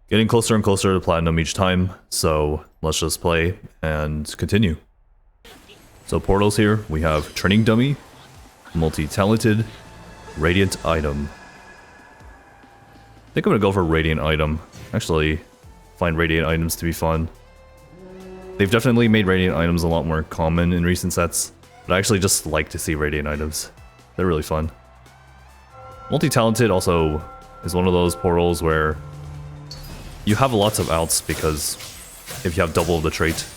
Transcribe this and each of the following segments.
Getting closer and closer to platinum each time, so let's just play and continue. So portals here, we have Training Dummy, Multi-Talented, Radiant Item. I think I'm gonna go for Radiant Item. Actually, find Radiant items to be fun. They've definitely made Radiant items a lot more common in recent sets, but I actually just like to see Radiant items. They're really fun. Multi-Talented also is one of those portals where you have lots of outs because if you have double of the trait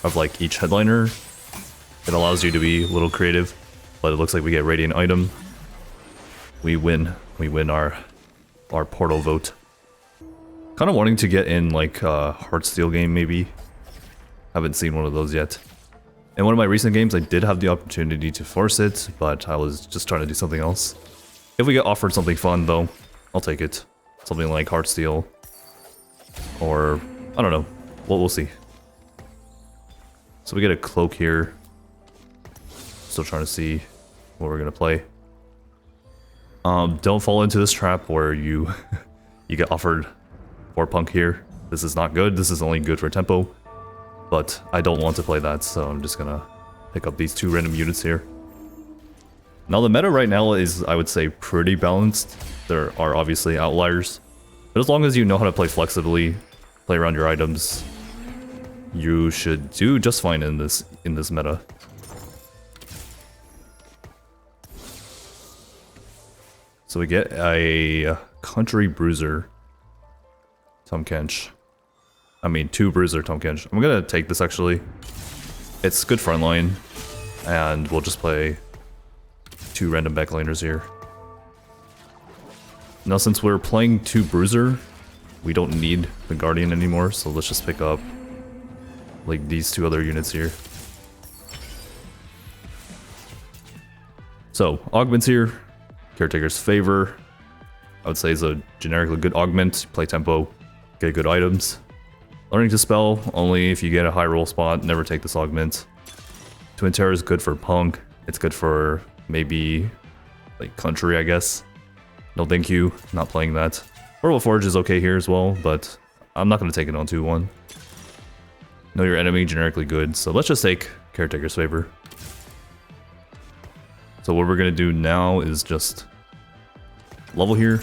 of like each headliner, it allows you to be a little creative, but it looks like we get Radiant item. We win our portal vote. Kind of wanting to get in like a Heartsteel game maybe. Haven't seen one of those yet. In one of my recent games I did have the opportunity to force it, but I was just trying to do something else. If we get offered something fun though, I'll take it. Something like Heartsteel. Or, I don't know. We'll see. So we get a cloak here. Still trying to see what we're gonna play. Don't fall into this trap where you you get offered 4 punk here. This is not good. This is only good for tempo. But I don't want to play that, so I'm just gonna pick up these 2 random units here. Now the meta right now is, I would say, pretty balanced. There are obviously outliers. But as long as you know how to play flexibly, play around your items, you should do just fine in this meta. So we get a Country Bruiser Tahm Kench. I mean, 2 Bruiser Tahm Kench. I'm gonna take this actually. It's good frontline, and we'll just play 2 random backlaners here. Now since we're playing 2 Bruiser, we don't need the Guardian anymore, so let's just pick up like these 2 other units here. So, augments here. Caretaker's Favor. I would say is a generically good augment. Play tempo, get good items. Learning to Spell, only if you get a high roll spot, never take this augment. Twin Terror is good for Punk. It's good for maybe like Country, I guess. No thank you, not playing that. Orbital Forge is okay here as well, but I'm not going to take it on 2-1. Know your enemy, generically good, so let's just take Caretaker's Favor. So what we're going to do now is just level here.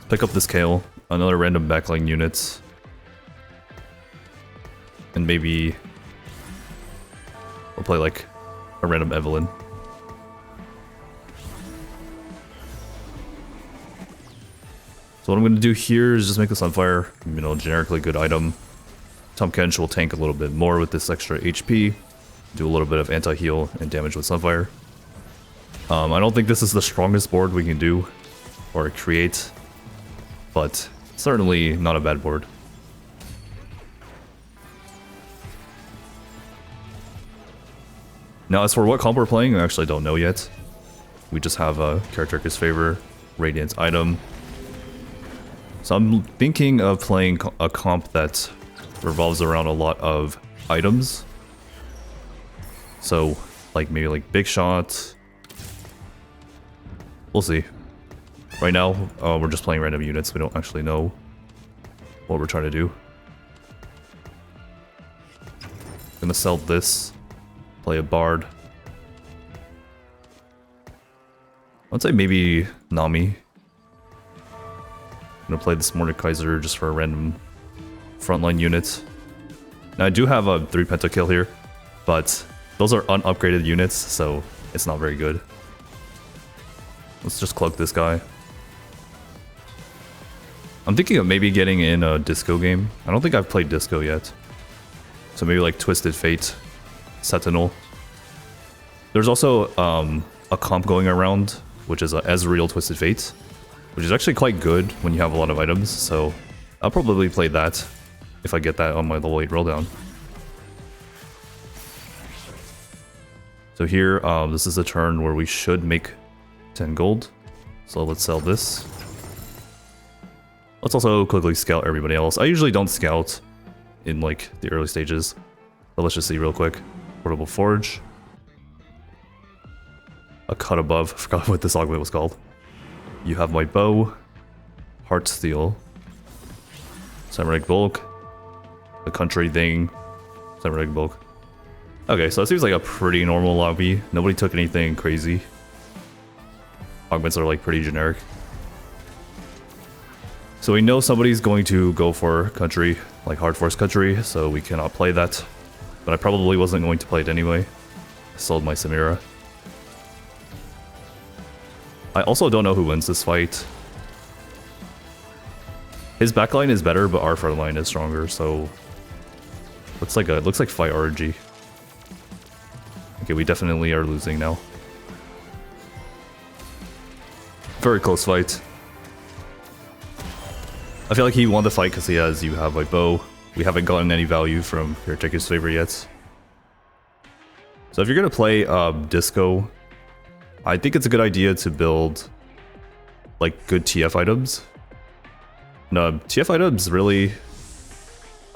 Pick up this Kale, another random backline unit. And maybe we'll play like a random Evelyn. So what I'm going to do here is just make this on fire. You know, generically good item. Tahm Kench will tank a little bit more with this extra HP. Do a little bit of anti-heal and damage with Sunfire. I don't think this is the strongest board we can do or create, but certainly not a bad board. Now as for what comp we're playing, I actually don't know yet. We just have a Caretaker's Favor, Radiant item. So I'm thinking of playing a comp that revolves around a lot of items. So, like maybe like Big Shot. We'll see. Right now, we're just playing random units. We don't actually know what we're trying to do. Gonna sell this. Play a Bard. I'd say maybe Nami. I'm gonna play this Mordekaiser just for a random frontline unit. Now I do have a 3 pentakill here, but those are unupgraded units, so it's not very good. Let's just cloak this guy. I'm thinking of maybe getting in a disco game. I don't think I've played disco yet. So maybe like Twisted Fate, Sentinel. There's also a comp going around, which is a Ezreal Twisted Fate, which is actually quite good when you have a lot of items, so I'll probably play that if I get that on my level 8 rolldown. So here, this is a turn where we should make 10 gold. So let's sell this. Let's also quickly scout everybody else. I usually don't scout in like the early stages, but let's just see real quick. Portable Forge. A Cut Above. I forgot what this augment was called. You have my bow. Heart Steel. Cybernetic Bulk. The country thing. Cybernetic Bulk. Okay, so it seems like a pretty normal lobby. Nobody took anything crazy. Augments are like pretty generic. So we know somebody's going to go for country, like Hard Force Country, so we cannot play that. But I probably wasn't going to play it anyway. I sold my Samira. I also don't know who wins this fight. His backline is better, but our front line is stronger, so it looks like fight RNG. Okay, we definitely are losing now. Very close fight. I feel like he won the fight because he has You Have My Bow. We haven't gotten any value from Caretaker's Favor yet. So if you're gonna play Disco, I think it's a good idea to build like good TF items. No, TF items really,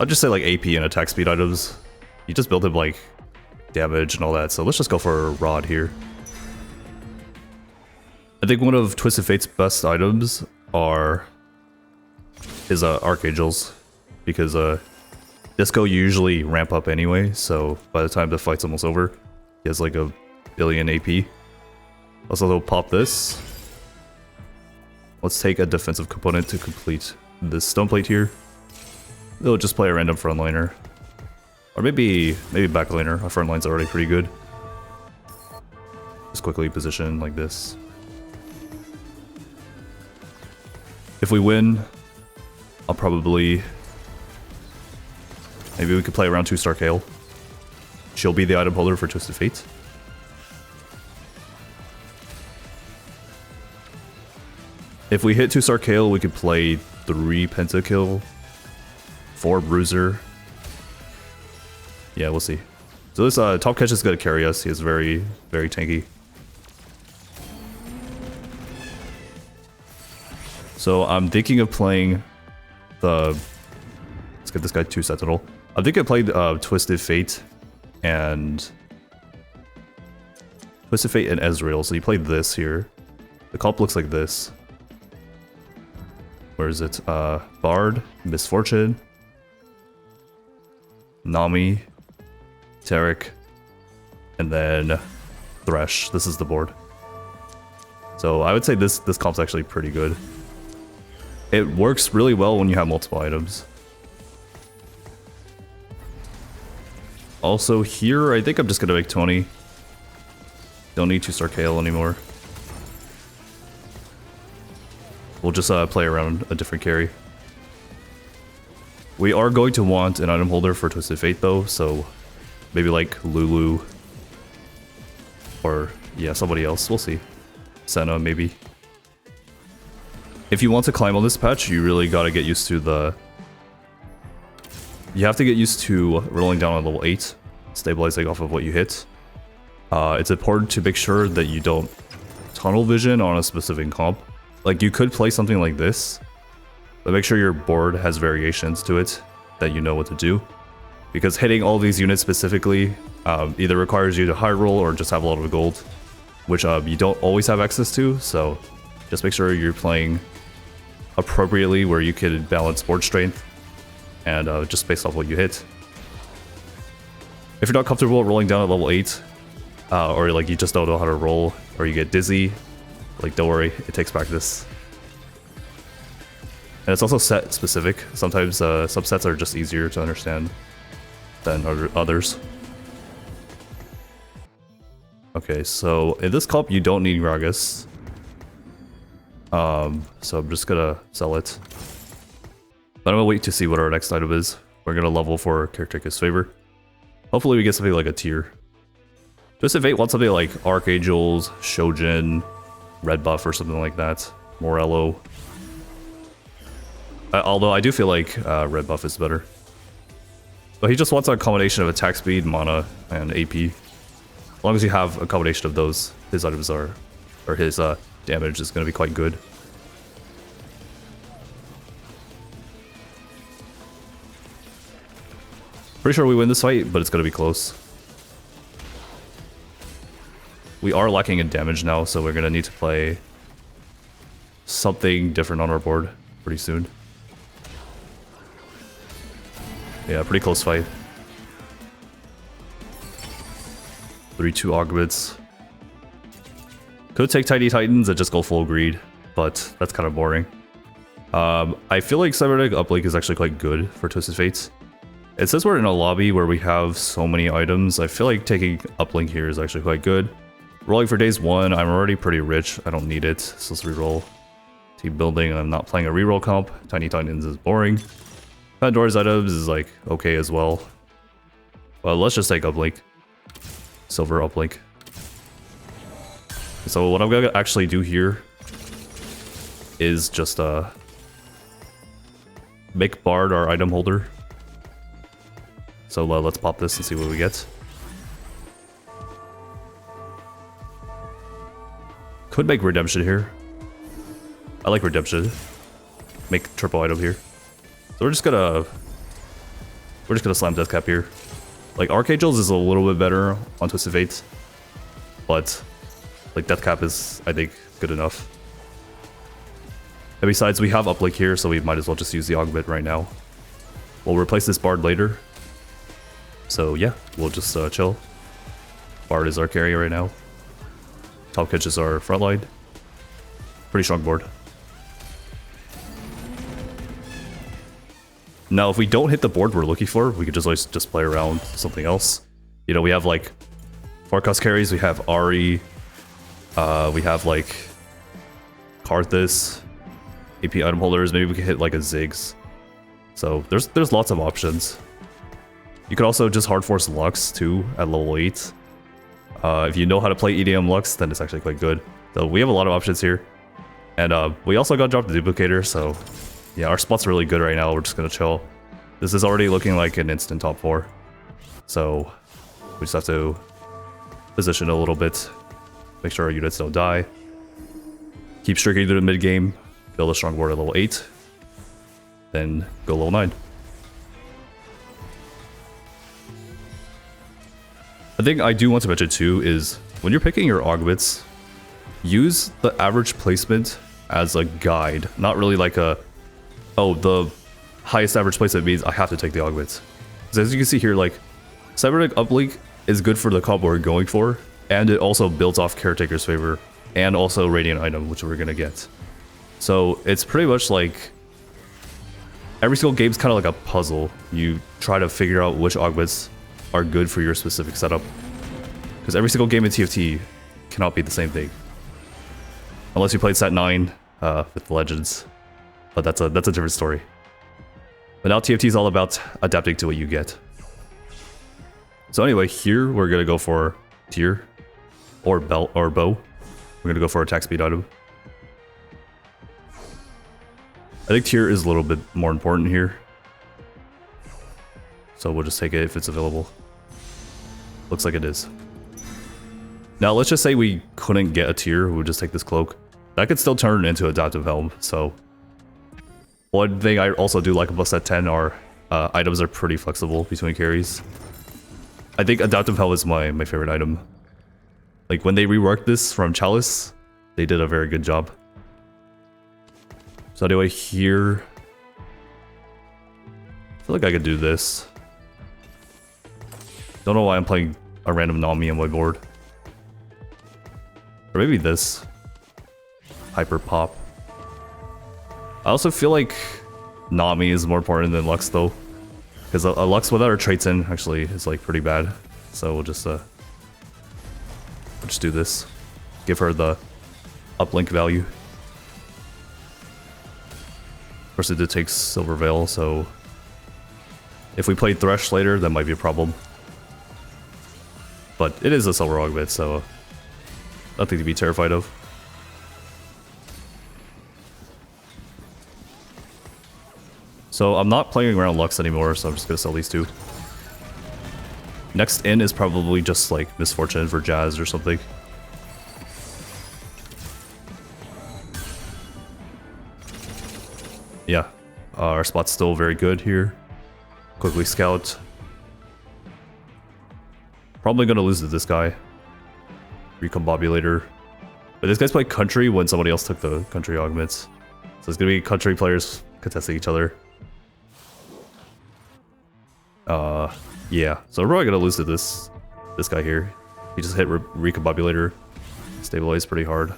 I'll just say like AP and attack speed items. You just build them like damage and all that, so let's just go for a Rod here. I think one of Twisted Fate's best items is Archangels, because Disco usually ramp up anyway, so by the time the fight's almost over, he has like a billion AP. Also, they'll pop this. Let's take a defensive component to complete this stone plate here. They'll just play a random frontliner. Or maybe backliner. Our frontline's already pretty good. Just quickly position like this. If we win, I'll probably... Maybe we could play around 2-star Kale. She'll be the item holder for Twisted Fate. If we hit 2-star Kale, we could play 3 Pentakill, 4 Bruiser. Yeah, we'll see. So this top catch is going to carry us. He is very, very tanky. So I'm thinking of playing the... Let's get this guy 2 Sentinel. I'm thinking of playing Twisted Fate and... Twisted Fate and Ezreal. So you play this here. The comp looks like this. Where is it? Bard, Misfortune, Nami, Taric, and then Thresh. This is the board. So I would say this comp's actually pretty good. It works really well when you have multiple items. Also here, I think I'm just gonna make 20. Don't need 2-star Kale anymore. We'll just play around a different carry. We are going to want an item holder for Twisted Fate though, so maybe like Lulu. Or, yeah, somebody else. We'll see. Senna, maybe. If you want to climb on this patch, you really gotta get used to the... You have to get used to rolling down on level 8, stabilizing off of what you hit. It's important to make sure that you don't tunnel vision on a specific comp. Like, you could play something like this, but make sure your board has variations to it that you know what to do. Because hitting all these units specifically either requires you to high roll or just have a lot of gold, which you don't always have access to, so just make sure you're playing appropriately where you can balance board strength and just based off what you hit. If you're not comfortable rolling down at level 8, or like you just don't know how to roll, or you get dizzy, like, don't worry, it takes practice. And it's also set specific. Sometimes subsets are just easier to understand than others. Okay, so in this comp you don't need Gragas. So I'm just gonna sell it. But I'm gonna wait to see what our next item is. We're gonna level for Caretaker's Favor. Hopefully we get something like a tier. Twisted Fate wants something like Archangels, Shojin, Red Buff or something like that. Morello. Although I do feel like Red Buff is better. But he just wants a combination of attack speed, mana, and AP. As long as you have a combination of those, his items are... Or his damage is going to be quite good. Pretty sure we win this fight, but it's going to be close. We are lacking in damage now, so we're going to need to play something different on our board. pretty soon. Yeah, pretty close fight. 3-2 augments. Could take Tiny Titans and just go full greed, but that's kind of boring. I feel like Cybernetic Uplink is actually quite good for Twisted Fates. It says we're in a lobby where we have so many items. I feel like taking Uplink here is actually quite good. Rolling for days 1, I'm already pretty rich. I don't need it, so let's reroll. Team building, I'm not playing a reroll comp. Tiny Titans is boring. Pandora's items is like okay as well. But let's just take Uplink. Silver Uplink. So what I'm gonna actually do here is just make Bard our item holder. So let's pop this and see what we get. Could make Redemption here. I like Redemption. Make triple item here. So we're just gonna slam Deathcap here. Like Archangels is a little bit better on Twisted Fate, but like Deathcap is, I think, good enough. And besides, we have Uplink here, so we might as well just use the Augment right now. We'll replace this Bard later. So yeah, we'll just chill. Bard is our carry right now. Top Catch is our frontline. Pretty strong board. Now, if we don't hit the board we're looking for, we could just always just play around something else. You know, we have like forecast carries, we have Ari, we have like Karthus, AP item holders. Maybe we could hit like a Ziggs. So there's lots of options. You could also just hard force Lux too at level 8. If you know how to play EDM Lux, then it's actually quite good. So we have a lot of options here. And we also got dropped the duplicator, so yeah, our spot's really good right now. We're just gonna chill. This is already looking like an instant top 4. So we just have to position a little bit, make sure our units don't die. Keep streaking through the mid game, build a strong board at level 8, then go level 9. The thing I do want to mention too is when you're picking your augments, use the average placement as a guide, not really like a, oh, the highest average placement means I have to take the augments. Because as you can see here, like, Cybernetic Uplink is good for the combo we're going for, and it also builds off Caretaker's favor, and also Radiant item, which we're gonna get. So it's pretty much like, every single game's kind of like a puzzle. You try to figure out which augments are good for your specific setup. Because every single game in TFT cannot be the same thing. Unless you played Set 9 with the Legends. But that's a different story. But now TFT is all about adapting to what you get. So anyway, here we're gonna go for Tier or Belt or Bow. We're gonna go for attack speed item. I think Tier is a little bit more important here. So we'll just take it if it's available. Looks like it is. Now let's just say we couldn't get a Tier, we'll just take this cloak. That could still turn into Adaptive Helm, so... One thing I also do like about set 10 are items are pretty flexible between carries. I think Adaptive Helm is my favorite item. Like when they reworked this from Chalice, they did a very good job. So anyway, here... I feel like I could do this. Don't know why I'm playing a random Nami on my board. Or maybe this. Hyper Pop. I also feel like Nami is more important than Lux though. Because a Lux without her traits in actually is like pretty bad. So we'll just do this. Give her the uplink value. Of course it did take Silver Veil, so if we played Thresh later, that might be a problem. But it is a Silver Augment, so nothing to be terrified of. So I'm not playing around Lux anymore, so I'm just gonna sell these two. Next in is probably just like Misfortune for Jazz or something. Yeah, our spot's still very good here. Quickly scout. Probably gonna lose to this guy. Recombobulator. But this guy's played Country when somebody else took the Country augments. So it's gonna be country players contesting each other. Yeah. So we're probably gonna lose to this guy here. He just hit Recombobulator. Stabilize pretty hard.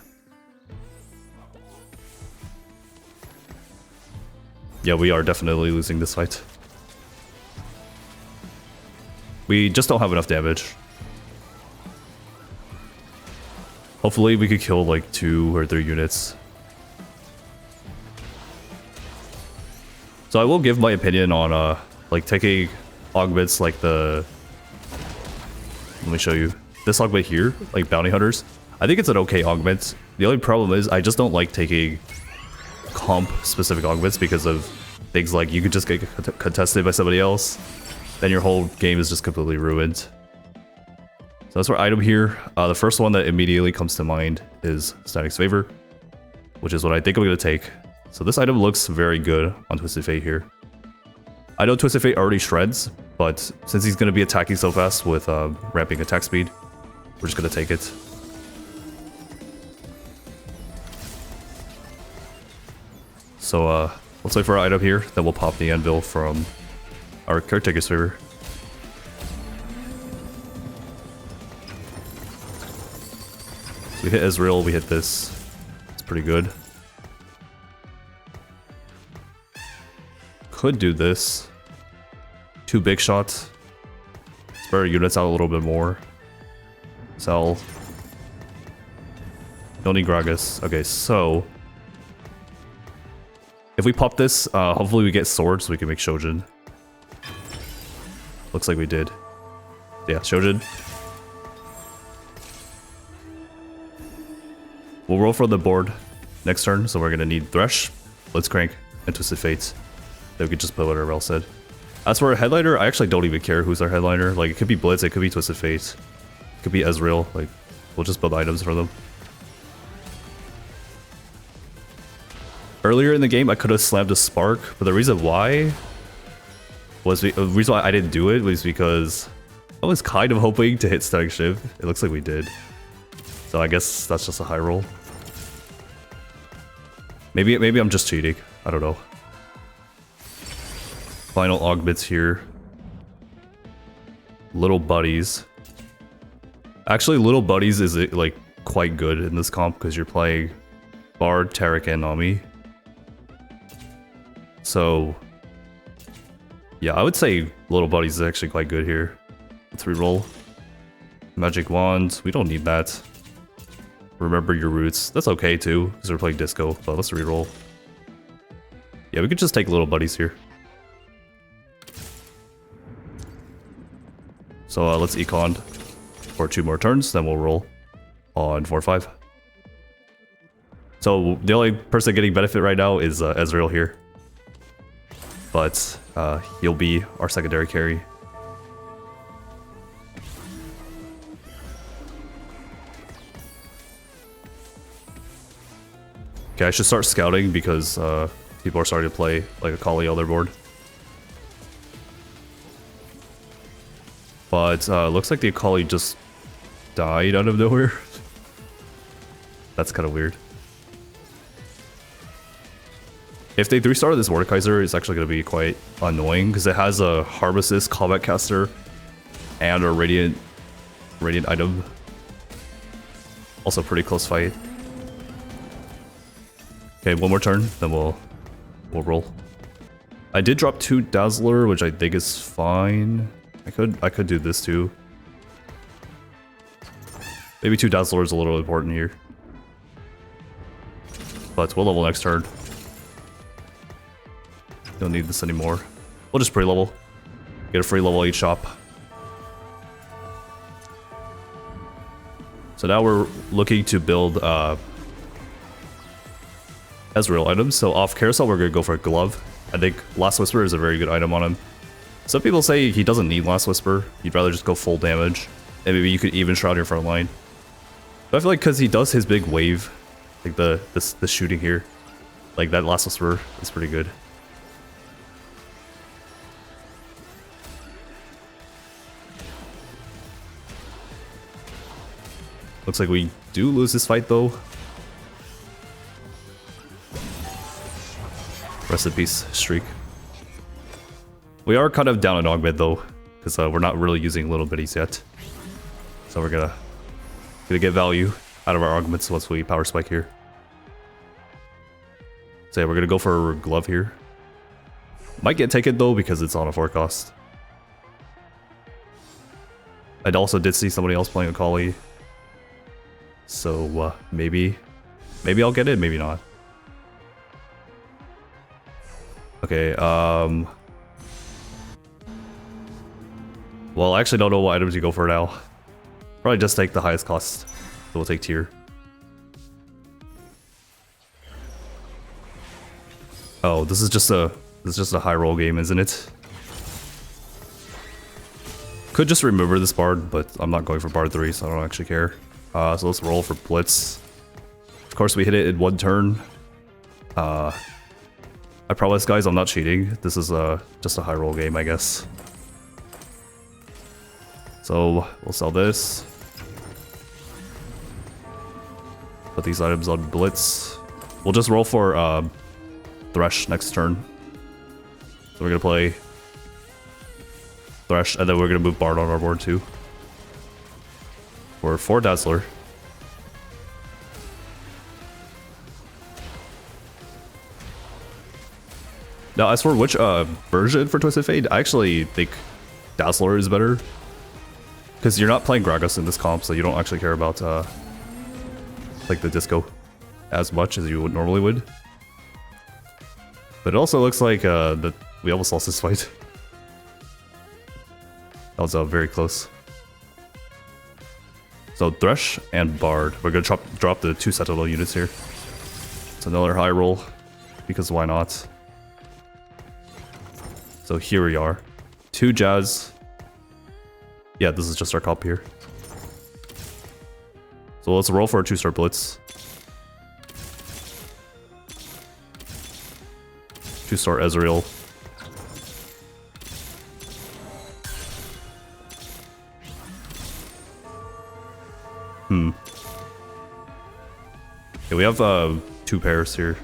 Yeah, we are definitely losing this fight. We just don't have enough damage. Hopefully we could kill like 2 or 3 units. So I will give my opinion on like taking augments like the... Let me show you. This augment here, like Bounty Hunters. I think it's an okay augment. The only problem is I just don't like taking comp specific augments because of things like you could just get contested by somebody else. Then your whole game is just completely ruined. So that's our item here. The first one that immediately comes to mind is Static's Favor, which is what I think I'm going to take. So this item looks very good on Twisted Fate here. I know Twisted Fate already shreds, but since he's going to be attacking so fast with ramping attack speed, we're just going to take it. So let's wait for our item here, then we'll pop the anvil from our Caretaker's Favor. So we hit Ezreal, we hit this. It's pretty good. Could do this. 2 big shots. Spread our units out a little bit more. Sell. Don't need Gragas. Okay, so if we pop this, hopefully we get swords so we can make Shojin. Looks like we did. Yeah, Shojin. We'll roll for the board next turn, so we're gonna need Thresh, Blitzcrank, and Twisted Fates. Then we could just put whatever else said. As for our headliner, I actually don't even care who's our headliner. Like, it could be Blitz, it could be Twisted Fates, it could be Ezreal. Like, we'll just build items for them. Earlier in the game, I could have slammed a Spark, but the reason why was the reason why I didn't do it was because I was kind of hoping to hit Static Shiv. It looks like we did. So I guess that's just a high roll. Maybe I'm just cheating. I don't know. Final augments here. Little Buddies. Actually, Little Buddies is like quite good in this comp because you're playing Bard, Taric, and Nami. So yeah, I would say Little Buddies is actually quite good here. Let's reroll. Magic Wand, we don't need that. Remember Your Roots, that's okay too, because we're playing Disco, but let's reroll. Yeah, we could just take Little Buddies here. So let's econ for 2 more turns, then we'll roll on 4-5. So the only person getting benefit right now is Ezreal here. But he'll be our secondary carry. Okay, I should start scouting because people are starting to play like Akali on their board. But looks like the Akali just died out of nowhere. That's kind of weird. If they 3-star this Mordekaiser, it's actually going to be quite annoying because it has a Harvest, Combat Caster, and a Radiant item. Also pretty close fight. Okay, 1 more turn, then we'll roll. I did drop 2 Dazzler, which I think is fine. I could do this too. Maybe 2 Dazzler is a little important here. But we'll level next turn. Don't need this anymore. We'll just pre-level. Get a free level 8 shop. So now we're looking to build Ezreal items. So off Carousel, we're going to go for a Glove. I think Last Whisper is a very good item on him. Some people say he doesn't need Last Whisper. You'd rather just go full damage. And maybe you could even shroud your front line. But I feel like because he does his big wave, like the shooting here, like that Last Whisper is pretty good. Looks like we do lose this fight though. Rest in peace, Streak. We are kind of down in augment though, because we're not really using little bitties yet. So we're gonna get value out of our augments once we power spike here. So yeah, we're gonna go for a glove here. Might get taken though because it's on a 4 cost. I also did see somebody else playing a Kali. So maybe I'll get it, maybe not. Okay, well, I actually don't know what items you go for now. Probably just take the highest cost. So we'll take tier. Oh, this is just a high roll game, isn't it? Could just remember this bard, but I'm not going for bard 3, so I don't actually care. So let's roll for blitz. Of course, we hit it in 1 turn. I promise, guys, I'm not cheating. This is just a high roll game, I guess. So we'll sell this. Put these items on blitz. We'll just roll for Thresh next turn. So we're gonna play Thresh, and then we're gonna move Bard on our board too. We're 4 Dazzler. Now, as for which version for Twisted Fate, I actually think Dazzler is better. Because you're not playing Gragas in this comp, so you don't actually care about like the disco as much as you normally would. But it also looks like that we almost lost this fight. That was very close. So Thresh and Bard. We're gonna drop the 2 Sentinel units here. It's another high roll, because why not? So here we are. 2 Jazz. Yeah, this is just our comp here. So let's roll for a 2-star Blitz. 2-star Ezreal. Okay, we have 2 pairs here.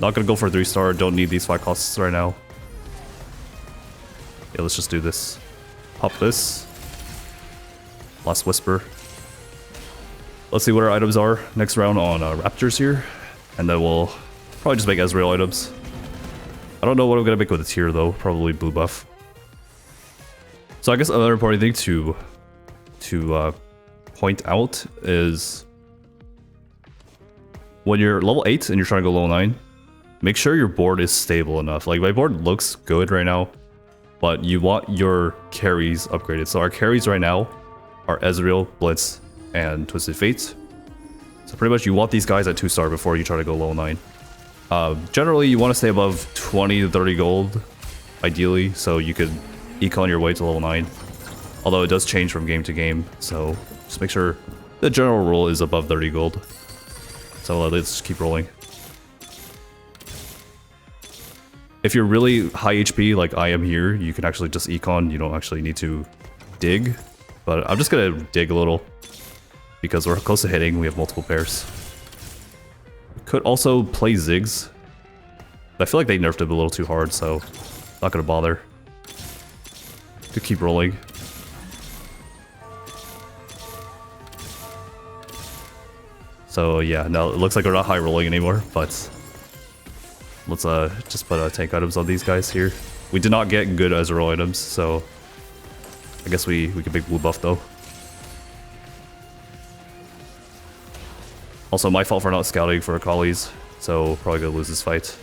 Not gonna go for 3-star, don't need these 5 costs right now. Yeah, let's just do this. Pop this. Last Whisper. Let's see what our items are next round on Raptors here. And then we'll probably just make Ezreal items. I don't know what I'm gonna make with a tier though, probably blue buff. So I guess another important thing to point out is when you're level 8 and you're trying to go level 9, make sure your board is stable enough. Like my board looks good right now, but you want your carries upgraded. So our carries right now are Ezreal, Blitz, and Twisted Fate. So pretty much you want these guys at 2-star before you try to go level 9. Generally you want to stay above 20 to 30 gold, ideally, so you could econ your way to level 9. Although it does change from game to game, so just make sure the general rule is above 30 gold. So let's just keep rolling. If you're really high HP like I am here, you can actually just econ, you don't actually need to dig. But I'm just gonna dig a little because we're close to hitting, we have multiple pairs. Could also play Ziggs. I feel like they nerfed him a little too hard, so not gonna bother. Could keep rolling. So yeah, now it looks like we're not high rolling anymore, but let's just put tank items on these guys here. We did not get good Ezreal items, so I guess we can make blue buff though. Also my fault for not scouting for Akali's, so probably gonna lose this fight.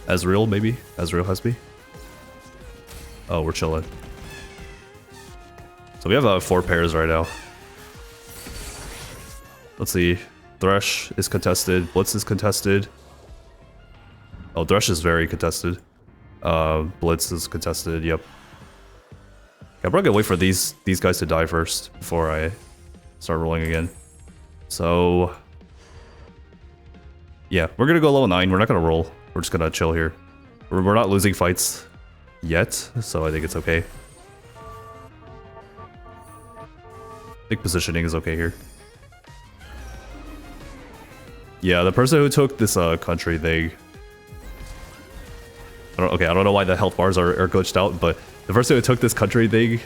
Ezreal maybe? Ezreal has me. Oh, we're chilling. So we have 4 pairs right now. Let's see. Thresh is contested. Blitz is contested. Oh, Thresh is very contested. Blitz is contested. Yep. I'm probably gonna wait for these guys to die first before I start rolling again. So yeah, we're gonna go level 9. We're not gonna roll. We're just gonna chill here. We're not losing fights yet, so I think it's okay. I think positioning is okay here. Yeah, the person who took this country, they... I don't know why the health bars are glitched out, but the person who took this country, they...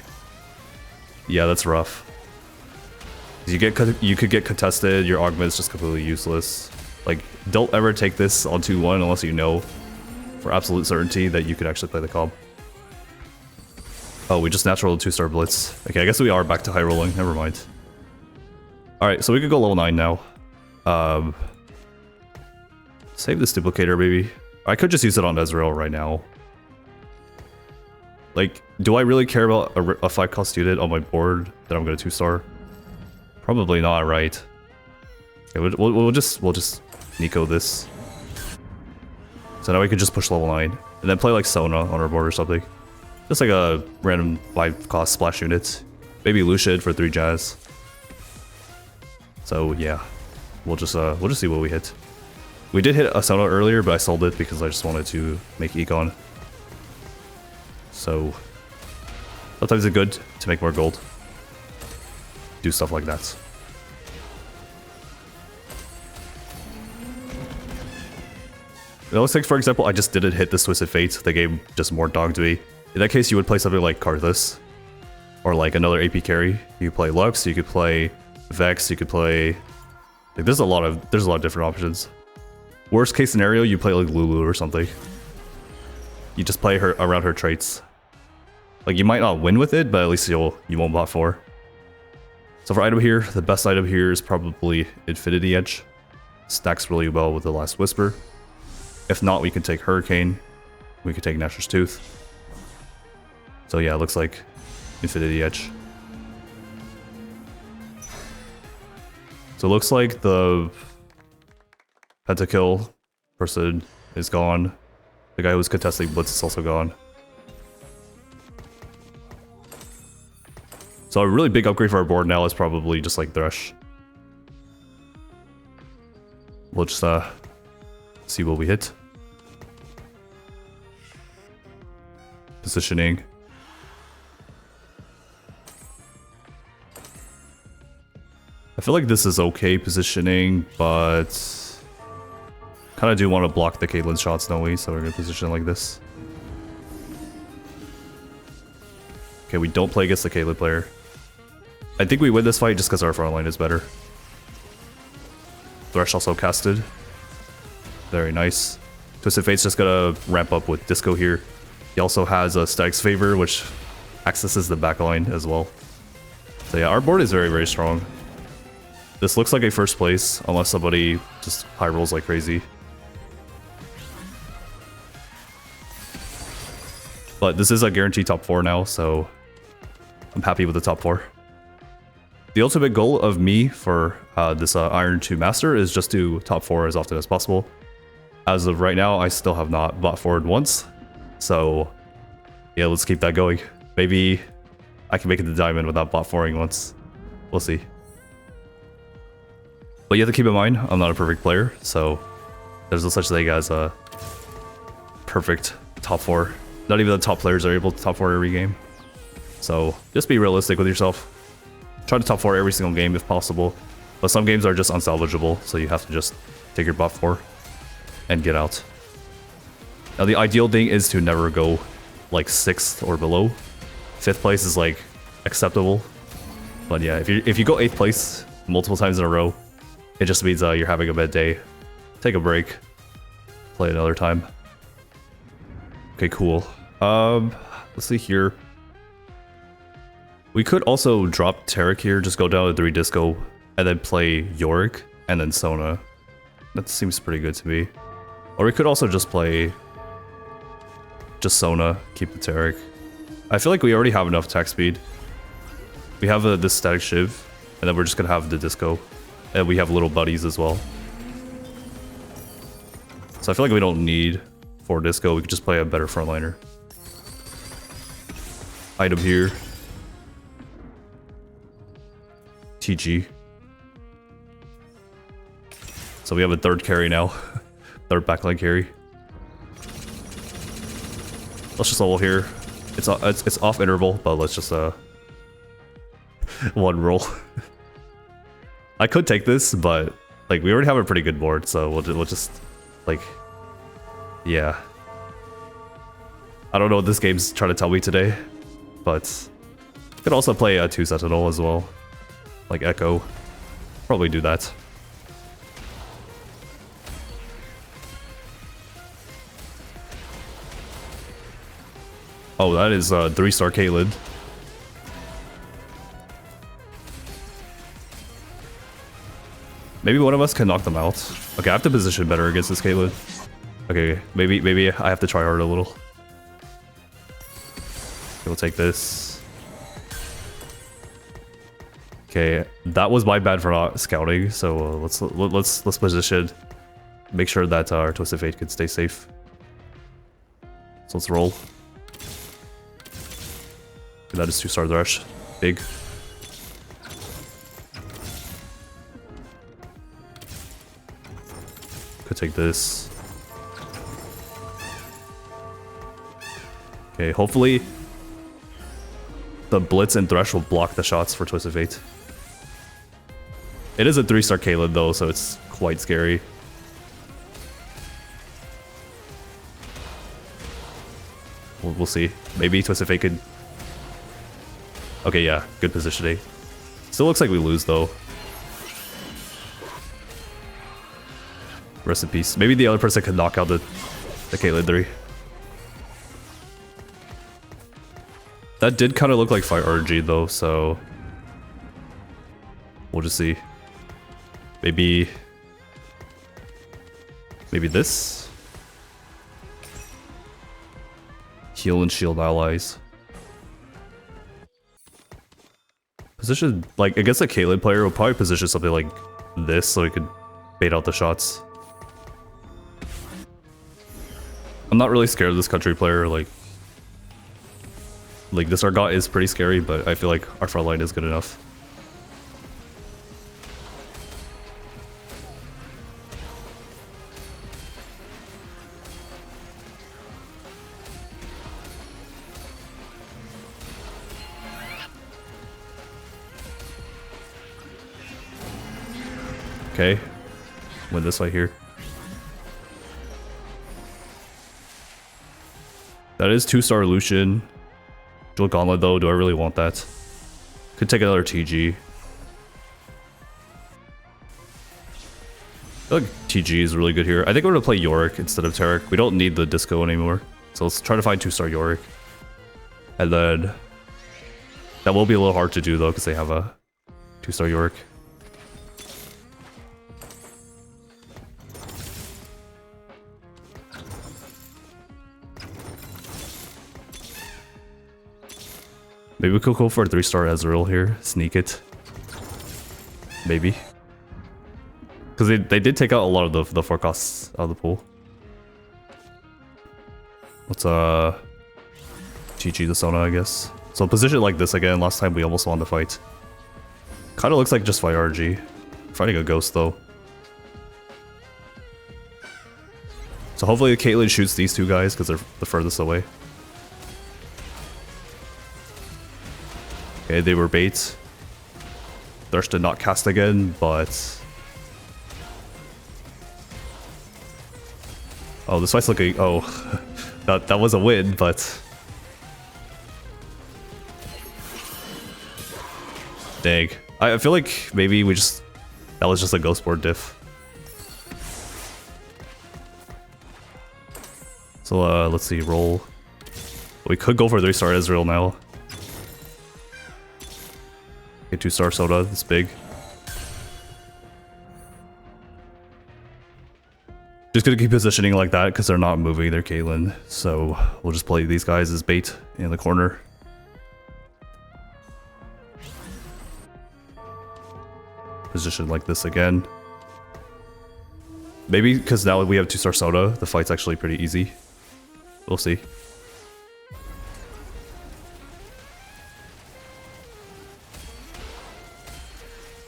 Yeah, that's rough. You could get contested, your augment is just completely useless. Like, don't ever take this on 2-1 unless you know for absolute certainty that you could actually play the comp. Oh, we just natural 2-star blitz. Okay, I guess we are back to high rolling, never mind. Alright, so we could go level 9 now. Save this duplicator, maybe. I could just use it on Ezreal right now. Like, do I really care about a 5-cost unit on my board that I'm going to 2-star? Probably not, right? Okay, we'll just Nico this. So now we could just push level 9. And then play like Sona on our board or something. Just like a random 5-cost splash unit. Maybe Lucian for 3 Jazz. So yeah. We'll just see what we hit. We did hit a Sona earlier, but I sold it because I just wanted to make Econ. So sometimes it's good to make more gold. Do stuff like that. Let's take, for example, I just didn't hit the Twisted Fate. The game just more dogged me. In that case, you would play something like Karthus. Or like another AP carry. You could play Lux, you could play Vex, you could play... Like, there's a lot of different options. Worst case scenario, you play like Lulu or something. You just play her around her traits. Like, you might not win with it, but at least you won't bot 4. So for item here, the best item here is probably Infinity Edge. Stacks really well with the Last Whisper. If not, we can take Hurricane. We could take Nashor's Tooth. So yeah, it looks like Infinity Edge. So it looks like the Pentakill person is gone. The guy who was contesting Blitz is also gone. So a really big upgrade for our board now is probably just like Thresh. We'll just see what we hit. Positioning. I feel like this is okay positioning, but kind of do want to block the Caitlyn shots, don't we? So we're going to position like this. Okay, we don't play against the Caitlyn player. I think we win this fight just because our front line is better. Thresh also casted. Very nice. Twisted Fate's just gonna ramp up with Disco here. He also has a Stag's Favor, which accesses the back line as well. So yeah, our board is very, very strong. This looks like a first place, unless somebody just high rolls like crazy. But this is a guaranteed top 4 now, so I'm happy with the top 4. The ultimate goal of me for this Iron 2 Master is just to top 4 as often as possible. As of right now, I still have not bought forward once. So yeah, let's keep that going. Maybe I can make it to Diamond without bot 4ing once. We'll see. But you have to keep in mind, I'm not a perfect player, so there's no such thing as a perfect top 4. Not even the top players are able to top 4 every game. So just be realistic with yourself. Try to top 4 every single game if possible. But some games are just unsalvageable, so you have to just take your bot 4 and get out. Now the ideal thing is to never go like 6th or below. 5th place is like acceptable. But yeah, if you go 8th place multiple times in a row, it just means you're having a bad day. Take a break. Play another time. Okay, cool. Let's see here. We could also drop Taric here, just go down to 3 Disco, and then play Yorick, and then Sona. That seems pretty good to me. Or we could also just play just Sona, keep the Taric. I feel like we already have enough attack speed. We have this Static Shiv, and then we're just gonna have the Disco. And we have little buddies as well. So I feel like we don't need 4 Disco, we could just play a better frontliner. Item here. TG. So we have a 3rd carry now. 3rd backline carry. Let's just level here. It's off interval, but let's just one roll. I could take this, but like we already have a pretty good board, so we'll just like, yeah. I don't know what this game's trying to tell me today, but I could also play a 2 Sentinel as well, like Echo. Probably do that. Oh, that is 3-star Caitlyn. Maybe one of us can knock them out. Okay, I have to position better against this Caitlyn. Okay, maybe I have to try hard a little. Okay, we'll take this. Okay, that was my bad for not scouting. So let's position. Make sure that our Twisted Fate can stay safe. So let's roll. That is 2-star Thresh. Big. Could take this. Okay, hopefully the Blitz and Thresh will block the shots for Twisted Fate. It is a 3-star Caitlyn though, so it's quite scary. We'll see. Maybe Twisted Fate could... Okay, yeah, good positioning. Still looks like we lose though. Rest in peace. Maybe the other person could knock out the Caitlyn 3. That did kind of look like Fight RNG though, so we'll just see. Maybe this? Heal and shield allies. Position, like, against a Caitlyn player, we'll probably position something like this so we could bait out the shots. I'm not really scared of this country player, like this Argot is pretty scary, but I feel like our front line is good enough. Okay, win this right here. That is 2-star Lucian. Dual Gauntlet though, do I really want that? Could take another TG. I feel like TG is really good here. I think we're gonna play Yorick instead of Taric. We don't need the Disco anymore. So let's try to find 2-star Yorick. And then... that will be a little hard to do though, because they have a 2-star Yorick. Maybe we could go for a 3-star Ezreal here. Sneak it. Maybe. Because they did take out a lot of the forecasts out of the pool. Let's GG the Sona, I guess. So position like this again. Last time we almost won the fight. Kind of looks like just Fight RG. Fighting a ghost though. So hopefully Caitlyn shoots these two guys because they're the furthest away. Okay, they were bait. Thresh did not cast again, but... oh, this fight's looking... oh, that was a win, but... dang. I feel like maybe we just... that was just a ghost board diff. So, let's see, roll. We could go for 3-star Ezreal now. Okay, 2-star Soda, that's big. Just gonna keep positioning like that because they're not moving their Caitlyn. So we'll just play these guys as bait in the corner. Position like this again. Maybe because now we have 2-star Soda, the fight's actually pretty easy. We'll see.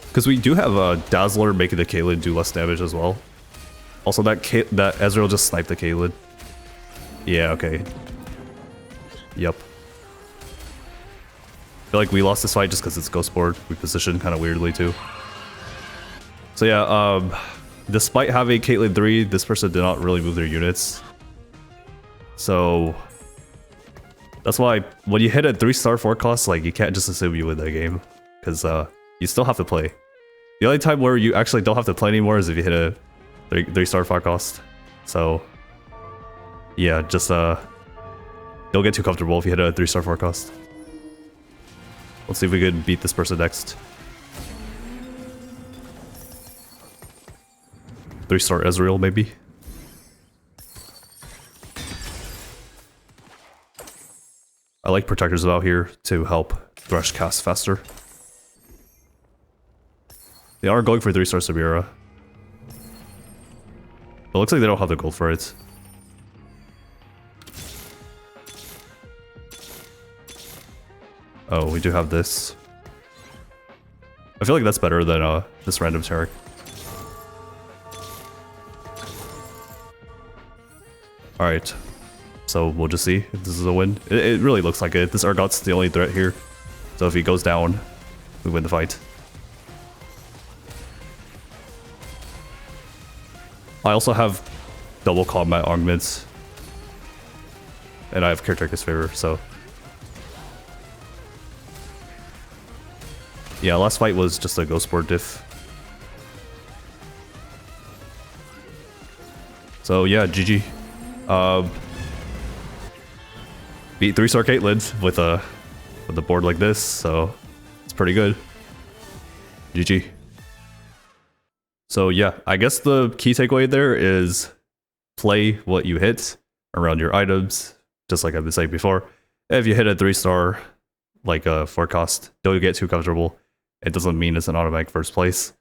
Because we do have Dazzler making the Caitlyn do less damage as well. Also, that Ezreal just sniped the Caitlyn. Yeah, okay. Yep. feel like we lost this fight just because it's ghost board. We positioned kind of weirdly too. So yeah, despite having Caitlyn 3, this person did not really move their units. So that's why when you hit a 3-star forecast, like you can't just assume you win that game, because you still have to play. The only time where you actually don't have to play anymore is if you hit a 3-star forecast. So yeah, just don't get too comfortable if you hit a 3-star forecast. Let's see if we can beat this person next. 3-star Ezreal, maybe. I like protectors out here to help Thresh cast faster. They are going for 3-star Samira. It looks like they don't have the gold for it. Oh, we do have this. I feel like that's better than this random Tarek. Alright. So we'll just see if this is a win. It really looks like it. This Urgot's the only threat here. So if he goes down, we win the fight. I also have double combat augments. And I have Caretaker's Favor, so... yeah, last fight was just a ghost board diff. So yeah, GG. Beat 3-star Caitlyn with a board like this, so it's pretty good. GG. So yeah, I guess the key takeaway there is play what you hit around your items, just like I've been saying before. If you hit a 3-star, like a forecast, don't get too comfortable. It doesn't mean it's an automatic first place.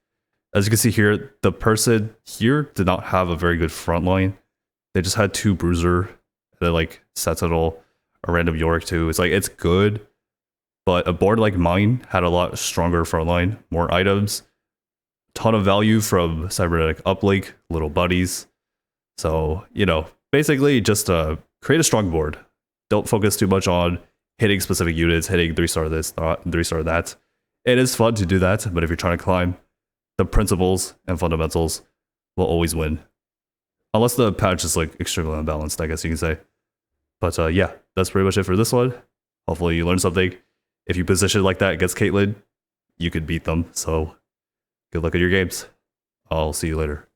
As you can see here, the person here did not have a very good front line. They just had 2 Bruiser, they like Sentinel, a random Yorick too. It's like, it's good, but a board like mine had a lot stronger front line, more items, ton of value from Cybernetic Uplink, little buddies. So, you know, basically just create a strong board. Don't focus too much on hitting specific units, hitting 3-star this, 3-star that. It is fun to do that, but if you're trying to climb, the principles and fundamentals will always win. Unless the patch is like extremely unbalanced, I guess you can say. But yeah, that's pretty much it for this one. Hopefully you learned something. If you position like that against Caitlyn, you could beat them. So good luck at your games. I'll see you later.